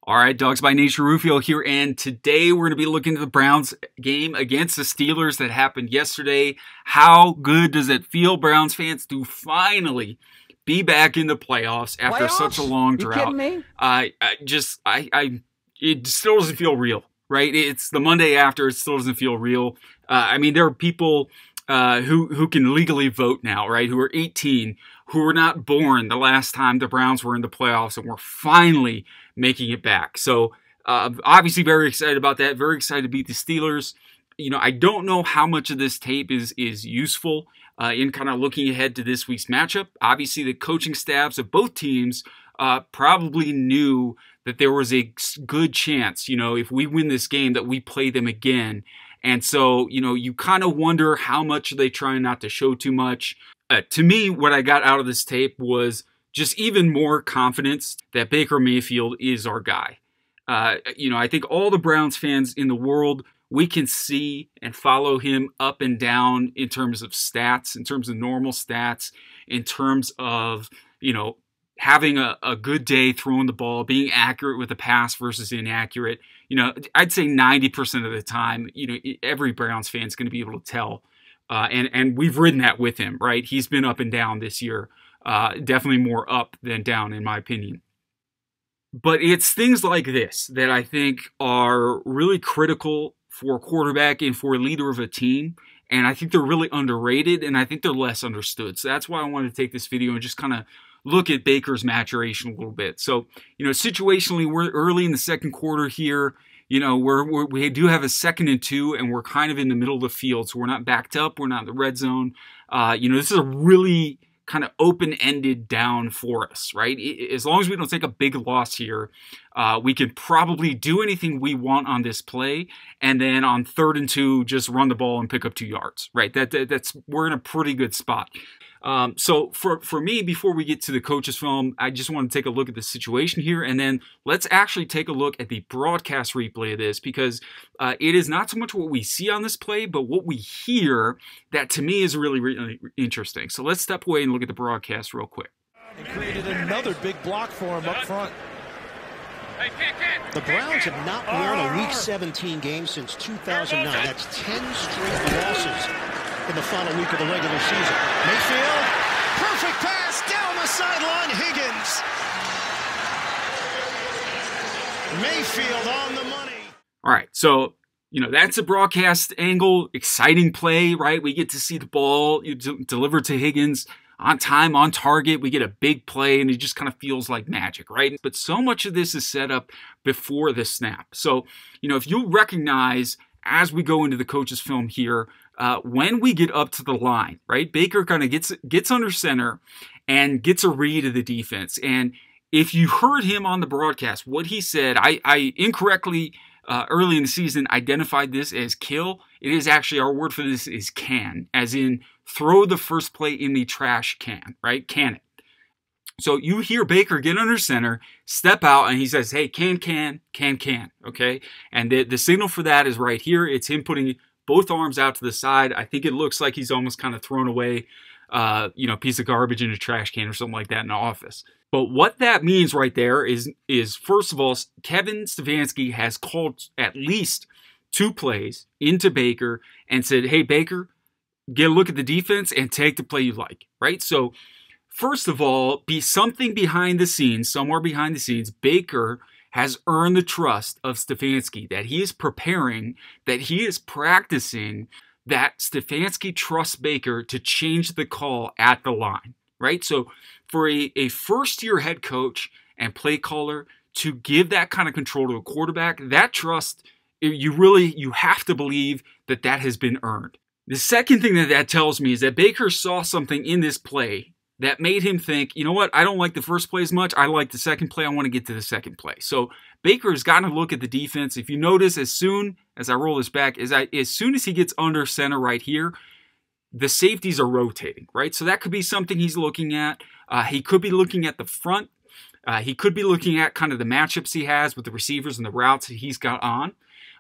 All right, Dogs by Nature Rufio here, and today we're going to be looking at the Browns game against the Steelers that happened yesterday. How good does it feel, Browns fans, to finally be back in the playoffs after such a long drought? You kidding me? It still doesn't feel real, right? It's the Monday after, it still doesn't feel real. I mean, there are people who can legally vote now, right? Who are 18, who were not born the last time the Browns were in the playoffs, and we're finally making it back. So obviously very excited about that. Very excited to beat the Steelers. You know, I don't know how much of this tape is useful in kind of looking ahead to this week's matchup. Obviously, the coaching staffs of both teams probably knew that there was a good chance, you know, if we win this game, that we play them again. And so, you know, you kind of wonder how much are they trying not to show too much. To me, what I got out of this tape was just even more confidence that Baker Mayfield is our guy. You know, I think all the Browns fans in the world, we can see and follow him up and down in terms of stats, in terms of normal stats, in terms of, you know, having a good day throwing the ball, being accurate with the pass versus inaccurate. You know, I'd say 90% of the time, you know, every Browns fan is going to be able to tell. And we've ridden that with him, right? He's been up and down this year. Definitely more up than down, in my opinion. But it's things like this that I think are really critical for a quarterback and for a leader of a team. And I think they're really underrated, and I think they're less understood. So that's why I wanted to take this video and just kind of look at Baker's maturation a little bit. So, you know, situationally, we're early in the second quarter here. You know, we do have a 2nd and 2, and we're kind of in the middle of the field. So we're not backed up. We're not in the red zone. You know, this is a really kind of open-ended down for us, right? As long as we don't take a big loss here, we can probably do anything we want on this play, and then on 3rd and 2, just run the ball and pick up 2 yards, right? We're in a pretty good spot. So for me, before we get to the coach's film, I just want to take a look at the situation here, and then let's actually take a look at the broadcast replay of this, because it is not so much what we see on this play, but what we hear that to me is really, really interesting. So let's step away and look at the broadcast real quick. And created another big block for him up front. The Browns have not won a Week 17 game since 2009. That's 10 straight losses in the final week of the regular season. Mayfield, perfect pass down the sideline, Higgins. Mayfield on the money. All right, so, you know, that's a broadcast angle, exciting play, right? We get to see the ball delivered to Higgins on time, on target. We get a big play, and it just kind of feels like magic, right? But so much of this is set up before the snap. So, you know, if you'll recognize as we go into the coach's film here, when we get up to the line, right, Baker kind of gets under center and gets a read of the defense. And if you heard him on the broadcast, what he said, I incorrectly early in the season identified this as kill. It is actually, our word for this is can, as in throw the first play in the trash can, right? Can it. So you hear Baker get under center, step out, and he says, hey, can, okay? And the signal for that is right here. It's him putting both arms out to the side. I think it looks like he's almost kind of thrown away, you know, a piece of garbage in a trash can or something like that in the office. But what that means right there is first of all, Kevin Stefanski has called at least 2 plays into Baker and said, hey, Baker, get a look at the defense and take the play you like, right? So first of all, somewhere behind the scenes, Baker has earned the trust of Stefanski, that he is preparing, that he is practicing, that Stefanski trusts Baker to change the call at the line, right? So for a first-year head coach and play caller to give that kind of control to a quarterback, that trust, you have to believe that has been earned. The second thing that tells me is that Baker saw something in this play that made him think, you know what, I don't like the first play as much. I like the second play. I want to get to the second play. So Baker has gotten a look at the defense. If you notice, as soon as I roll this back, as soon as he gets under center right here, the safeties are rotating, right? So that could be something he's looking at. He could be looking at the front. He could be looking at kind of the matchups he has with the receivers and the routes that he's got on.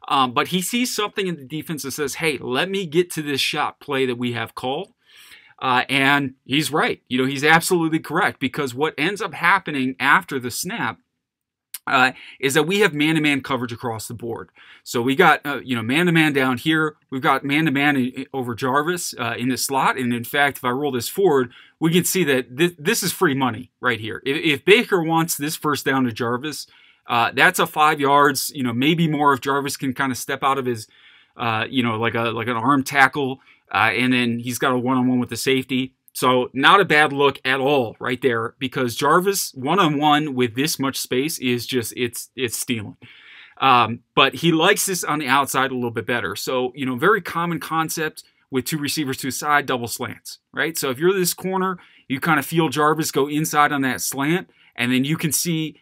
But he sees something in the defense that says, hey, let me get to this shot play that we have called. And he's right. You know, he's absolutely correct, because what ends up happening after the snap is that we have man-to-man coverage across the board. So we got, man-to-man down here. We've got man-to-man over Jarvis in the slot. And in fact, if I roll this forward, we can see that this is free money right here. If Baker wants this first down to Jarvis, that's a 5 yards, maybe more if Jarvis can kind of step out of his, like an arm tackle, and then he's got a one-on-one with the safety. So not a bad look at all right there, because Jarvis one-on-one with this much space is just, it's stealing. But he likes this on the outside a little bit better. So, very common concept with two receivers to a side, double slants, right? So if you're this corner, you kind of feel Jarvis go inside on that slant, and then you can see,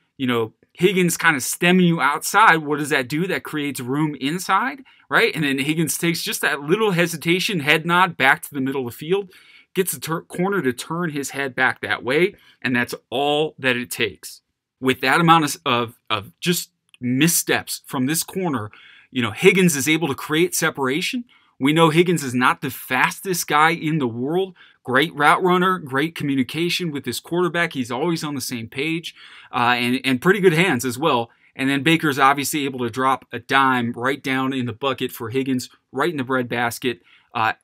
Higgins kind of stemming you outside. What does that do? That creates room inside, right? And then Higgins takes just that little hesitation, head nod back to the middle of the field, gets the corner to turn his head back that way, and that's all that it takes. With that amount of just missteps from this corner, Higgins is able to create separation. We know Higgins is not the fastest guy in the world. Great route runner, great communication with his quarterback. He's always on the same page, and pretty good hands as well. And then Baker's obviously able to drop a dime right down in the bucket for Higgins, right in the breadbasket,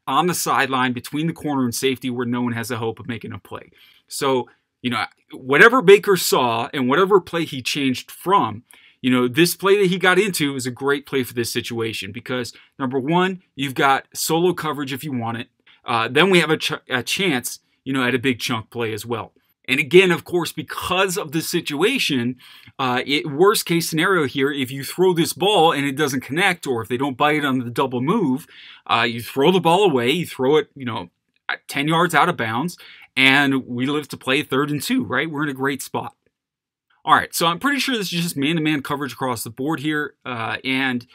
on the sideline between the corner and safety, where no one has a hope of making a play. So, whatever Baker saw and whatever play he changed from, this play that he got into is a great play for this situation, because number one, you've got solo coverage if you want it. Then we have a chance, at a big chunk play as well. And again, of course, because of the situation, worst case scenario here, if you throw this ball and it doesn't connect, or if they don't bite it on the double move, you throw the ball away, you throw it, 10 yards out of bounds, and we live to play 3rd and 2, right? We're in a great spot. All right, so I'm pretty sure this is just man-to-man coverage across the board here, and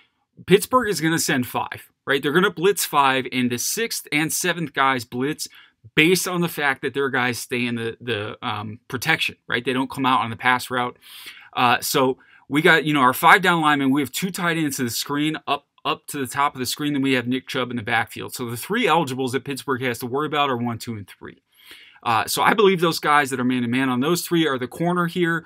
Pittsburgh is going to send 5, right? They're going to blitz 5, and the 6th and 7th guys blitz based on the fact that their guys stay in the protection, right? They don't come out on the pass route. So we got, our 5 down linemen. We have 2 tight ends to the screen, up to the top of the screen. Then we have Nick Chubb in the backfield. So the 3 eligibles that Pittsburgh has to worry about are 1, 2, and 3. So I believe those guys that are man-to-man on those 3 are the corner here,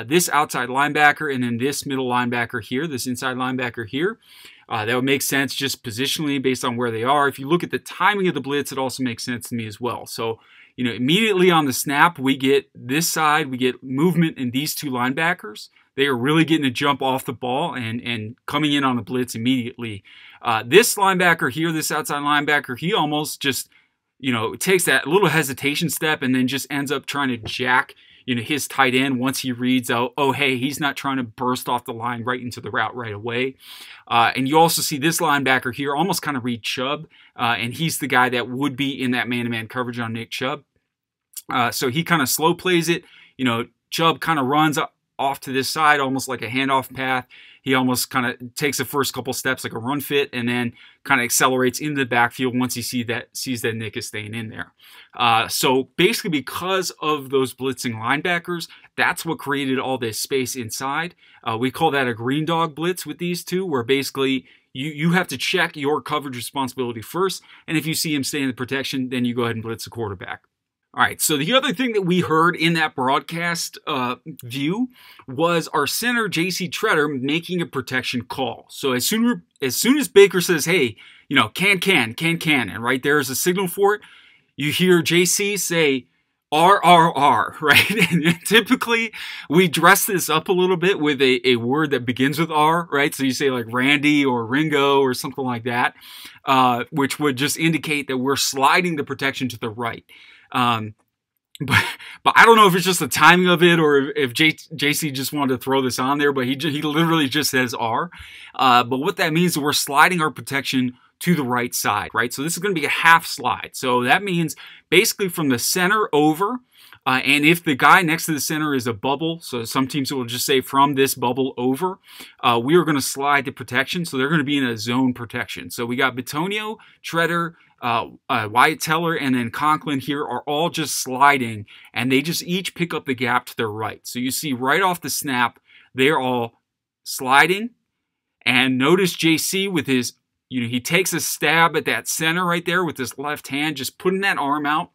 this outside linebacker, and then this middle linebacker here, this inside linebacker here. That would make sense just positionally based on where they are. If you look at the timing of the blitz, it also makes sense to me as well. So, immediately on the snap, we get this side, we get movement in these 2 linebackers. They are really getting a jump off the ball and coming in on the blitz immediately. This linebacker here, this outside linebacker, he almost just, takes that little hesitation step and then just ends up trying to jack his tight end once he reads, oh, hey, he's not trying to burst off the line right into the route right away. And you also see this linebacker here almost kind of read Chubb, and he's the guy that would be in that man-to-man coverage on Nick Chubb. So he kind of slow plays it. Chubb kind of runs off to this side, almost like a handoff path. He almost kind of takes the first couple steps like a run fit, and then kind of accelerates into the backfield once he sees that Nick is staying in there. So basically, because of those blitzing linebackers, that's what created all this space inside. We call that a green dog blitz with these 2, where basically you have to check your coverage responsibility first, and if you see him stay in the protection, then you go ahead and blitz the quarterback. All right, so the other thing that we heard in that broadcast view was our center, J.C. Tretter, making a protection call. So as soon as Baker says, hey, can, and right there is a signal for it, you hear J.C. say, RRR, right? And typically, we dress this up a little bit with a word that begins with R, right? So you say like Randy or Ringo or something like that, which would just indicate that we're sliding the protection to the right. But I don't know if it's just the timing of it or if JC just wanted to throw this on there, but he literally just says R. But what that means is we're sliding our protection to the right side, right? So this is going to be a half slide. So that means basically from the center over, and if the guy next to the center is a bubble, so some teams will just say from this bubble over, we are going to slide the protection. So they're going to be in a zone protection. So we got Bitonio, Tretter, Wyatt Teller, and then Conklin here are all just sliding, and they just each pick up the gap to their right. So you see right off the snap, they're all sliding. And notice JC with his, he takes a stab at that center right there with his left hand, just putting that arm out.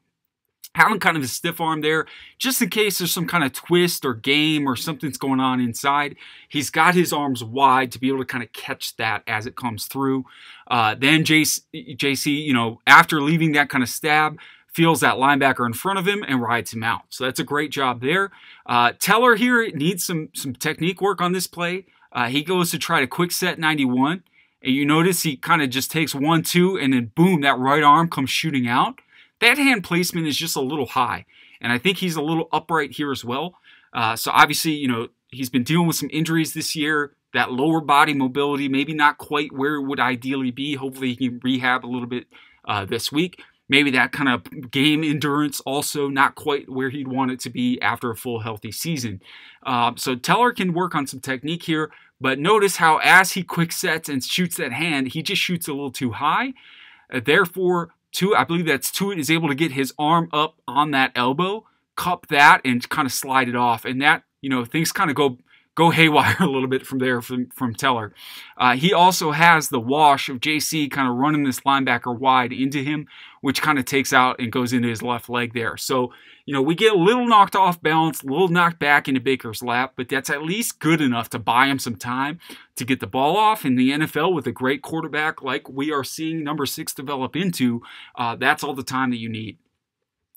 having kind of a stiff arm there, just in case there's some kind of twist or game or something's going on inside. He's got his arms wide to be able to kind of catch that as it comes through. Then JC, after leaving that kind of stab, feels that linebacker in front of him and rides him out. So that's a great job there. Teller here needs some technique work on this play. He goes to try to quick set 91. And you notice he kind of just takes 1-2, and then boom, that right arm comes shooting out. That hand placement is just a little high. And I think he's a little upright here as well. So obviously, he's been dealing with some injuries this year. That lower body mobility, maybe not quite where it would ideally be. Hopefully he can rehab a little bit this week. Maybe that kind of game endurance also not quite where he'd want it to be after a full healthy season. So Teller can work on some technique here. But notice how as he quick sets and shoots that hand, he just shoots a little too high. Therefore, I believe that's Tuitt is able to get his arm up on that elbow, cup that, and kind of slide it off. And that, things kind of go haywire a little bit from there from Teller. He also has the wash of JC kind of running this linebacker wide into him, which kind of takes out and goes into his left leg there. So, we get a little knocked off balance, a little knocked back into Baker's lap, but that's at least good enough to buy him some time to get the ball off. In the NFL with a great quarterback like we are seeing number 6 develop into, that's all the time that you need.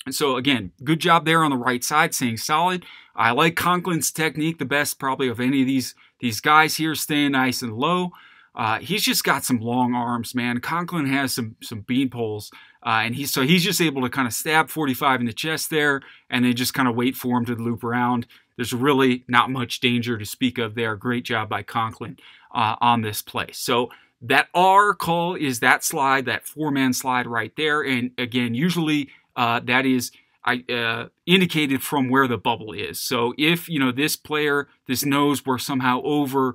And so, again, good job there on the right side, staying solid. I like Conklin's technique the best probably of any of these guys here, staying nice and low. He's just got some long arms, man. Conklin has some bean poles, and he's just able to kind of stab 45 in the chest there, and then just kind of wait for him to loop around. There's really not much danger to speak of there. Great job by Conklin on this play. So that R call is that slide, that 4-man slide right there, and again, usually that is indicated from where the bubble is. So if this nose were somehow over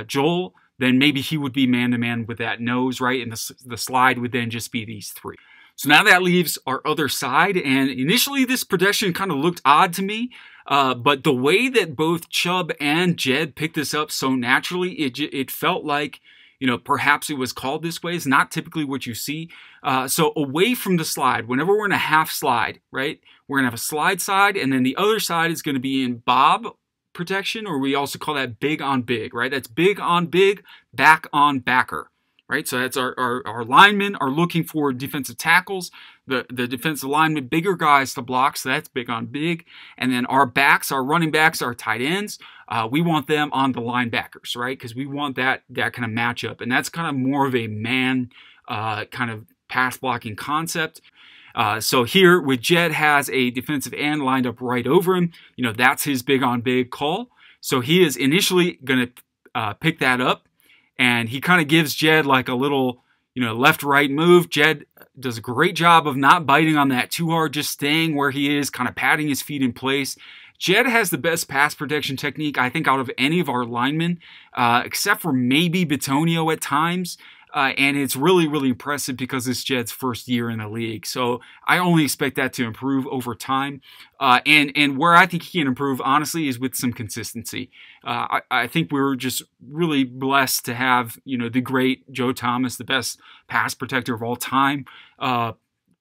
Joel, then maybe he would be man-to-man with that nose, right? And the slide would then just be these 3. So now that leaves our other side, and initially this protection kind of looked odd to me, but the way that both Chubb and Jed picked this up so naturally, it felt like, perhaps it was called this way. It's not typically what you see. So away from the slide, whenever we're in a half slide, right, we're going to have a slide side, and then the other side is going to be in bob protection, or we also call that big on big, right? That's big on big, back on backer, right? So that's our linemen are looking for defensive tackles, the defensive linemen, bigger guys to block, so that's big on big. And then our backs, our running backs, our tight ends, we want them on the linebackers, right? Because we want that kind of matchup. And that's kind of more of a man kind of pass blocking concept. So here with Jed has a defensive end lined up right over him. That's his big on big call. So he is initially going to pick that up, and he kind of gives Jed like a little, left-right move. Jed does a great job of not biting on that too hard, just staying where he is, kind of patting his feet in place. Jed has the best pass protection technique, I think, out of any of our linemen, except for maybe Bitonio at times. And it's really, really impressive because it's Jed's first year in the league. So I only expect that to improve over time. And where I think he can improve, honestly, is with some consistency. I think we're just really blessed to have, the great Joe Thomas, the best pass protector of all time,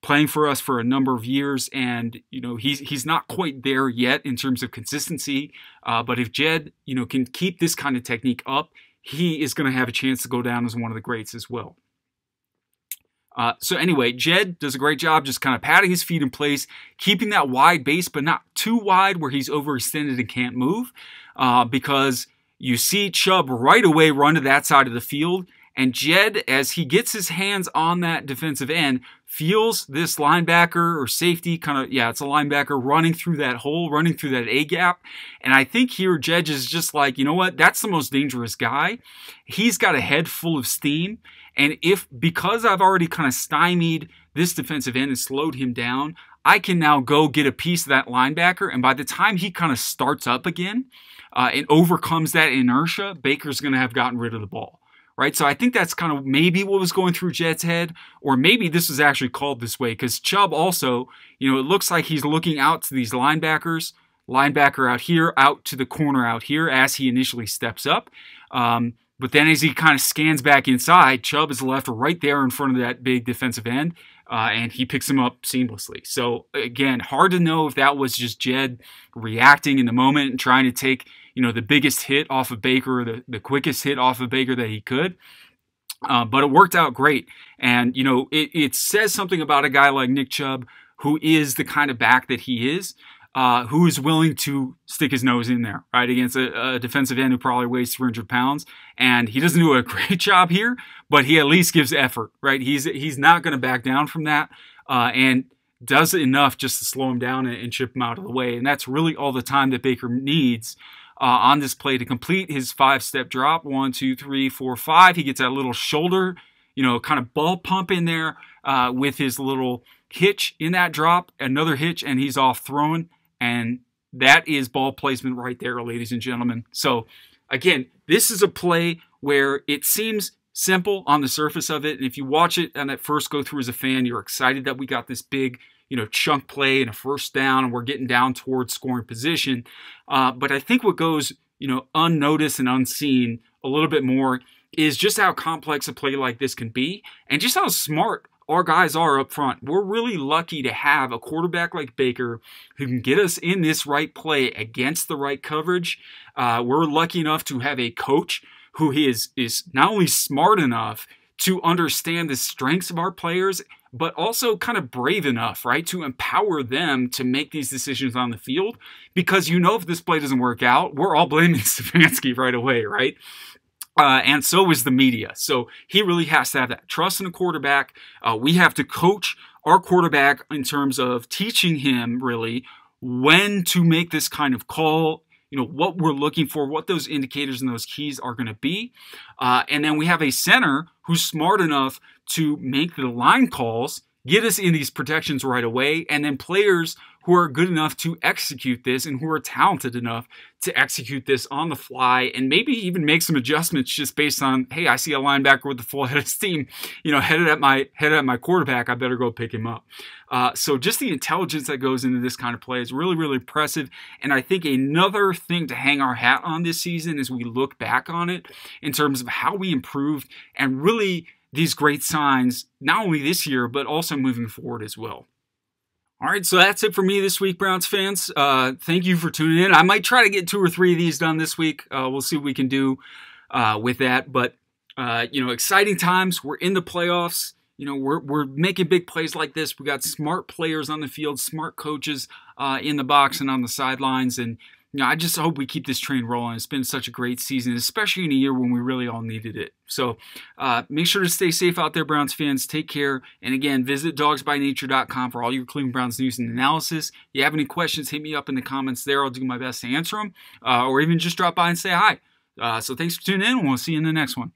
playing for us for a number of years. And, he's not quite there yet in terms of consistency. But if Jed, can keep this kind of technique up, he is going to have a chance to go down as one of the greats as well. So anyway, Jed does a great job just kind of patting his feet in place, keeping that wide base, but not too wide where he's overextended and can't move, because you see Chubb right away run to that side of the field, and Jed, as he gets his hands on that defensive end, feels this linebacker or safety it's a linebacker running through that hole, running through that A-gap. And I think here Jed is just like, you know what, that's the most dangerous guy. He's got a head full of steam. And because I've already kind of stymied this defensive end and slowed him down, I can now go get a piece of that linebacker. And by the time he kind of starts up again and overcomes that inertia, Baker's going to have gotten rid of the ball. Right, so I think that's kind of maybe what was going through Jed's head, or maybe this was actually called this way, because Chubb also, it looks like he's looking out to these linebackers, linebacker out here, out to the corner out here as he initially steps up. But then as he kind of scans back inside, Chubb is left right there in front of that big defensive end. and he picks him up seamlessly. So again, hard to know if that was just Jed reacting in the moment and trying to take, the biggest hit off of Baker, the quickest hit off of Baker that he could. But it worked out great. And, it says something about a guy like Nick Chubb, who is the kind of back that he is, who is willing to stick his nose in there, right, against a defensive end who probably weighs 300 pounds. And he doesn't do a great job here, but he at least gives effort, right? He's not going to back down from that, and does enough just to slow him down and chip him out of the way. And that's really all the time that Baker needs on this play to complete his 5-step drop. 1, 2, 3, 4, 5. He gets that little shoulder, kind of ball pump in there with his little hitch in that drop, another hitch, and he's off throwing. And that is ball placement right there, ladies and gentlemen. So again, this is a play where it seems simple on the surface of it. And if you watch it and at first go through as a fan, you're excited that we got this big, chunk play and a first down, and we're getting down towards scoring position. But I think what goes, unnoticed and unseen a little bit more is just how complex a play like this can be and just how smart our guys are up front. We're really lucky to have a quarterback like Baker who can get us in this right play against the right coverage. We're lucky enough to have a coach who is not only smart enough to understand the strengths of our players, but also kind of brave enough, right, to empower them to make these decisions on the field. Because if this play doesn't work out, we're all blaming Stefanski right away, right? And so is the media. So he really has to have that trust in a quarterback. We have to coach our quarterback in terms of teaching him really when to make this kind of call, what we're looking for, what those indicators and those keys are going to be. And then we have a center who's smart enough to make the line calls, get us in these protections right away, and then players who are good enough to execute this and who are talented enough to execute this on the fly and maybe even make some adjustments just based on, hey, I see a linebacker with the full head of steam, headed at my quarterback, I better go pick him up. So just the intelligence that goes into this kind of play is really, really impressive. And I think another thing to hang our hat on this season as we look back on it in terms of how we improved and really these great signs, not only this year, but also moving forward as well. All right, so that's it for me this week, Browns fans. Thank you for tuning in. I might try to get 2 or 3 of these done this week. We'll see what we can do with that. But, exciting times. We're in the playoffs. We're making big plays like this. We got smart players on the field, smart coaches in the box and on the sidelines. And, I just hope we keep this train rolling. It's been such a great season, especially in a year when we really all needed it. So make sure to stay safe out there, Browns fans. Take care. And again, visit dogsbynature.com for all your Cleveland Browns news and analysis. If you have any questions, hit me up in the comments there. I'll do my best to answer them. Or even just drop by and say hi. So thanks for tuning in, and we'll see you in the next one.